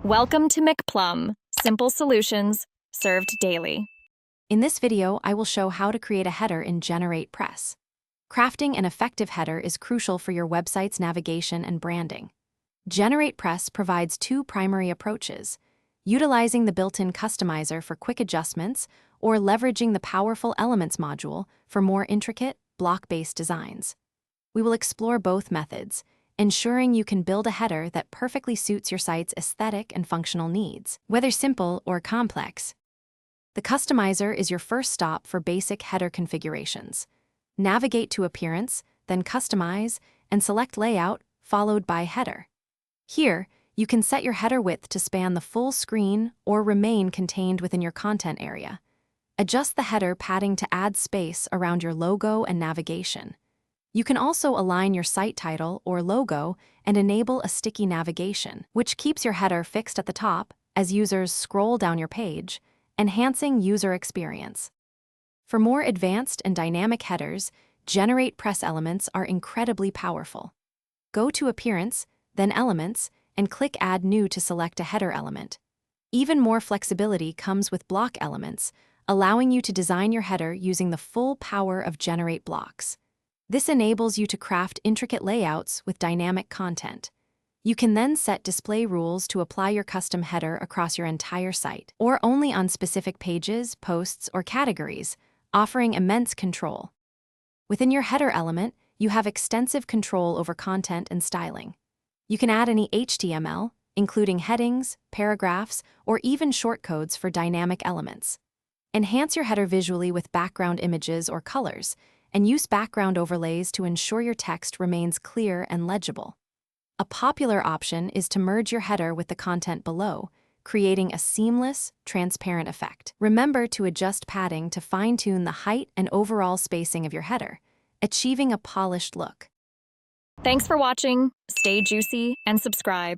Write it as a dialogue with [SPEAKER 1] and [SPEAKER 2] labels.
[SPEAKER 1] Welcome to McPlum, simple solutions served daily.
[SPEAKER 2] In this video, I will show how to create a header in GeneratePress. Crafting an effective header is crucial for your website's navigation and branding. GeneratePress provides two primary approaches: utilizing the built-in customizer for quick adjustments or leveraging the powerful Elements module for more intricate, block-based designs. We will explore both methods, ensuring you can build a header that perfectly suits your site's aesthetic and functional needs, whether simple or complex. The customizer is your first stop for basic header configurations. Navigate to Appearance, then Customize, and select Layout, followed by Header. Here, you can set your header width to span the full screen or remain contained within your content area. Adjust the header padding to add space around your logo and navigation. You can also align your site title or logo and enable a sticky navigation, which keeps your header fixed at the top as users scroll down your page, enhancing user experience. For more advanced and dynamic headers, GeneratePress elements are incredibly powerful. Go to Appearance, then Elements, and click Add New to select a header element. Even more flexibility comes with block elements, allowing you to design your header using the full power of Generate blocks. This enables you to craft intricate layouts with dynamic content. You can then set display rules to apply your custom header across your entire site, or only on specific pages, posts, or categories, offering immense control. Within your header element, you have extensive control over content and styling. You can add any HTML, including headings, paragraphs, or even shortcodes for dynamic elements. Enhance your header visually with background images or colors, and use background overlays to ensure your text remains clear and legible. A popular option is to merge your header with the content below, creating a seamless, transparent effect. Remember to adjust padding to fine-tune the height and overall spacing of your header, achieving a polished look.
[SPEAKER 1] Thanks for watching. Stay juicy and subscribe.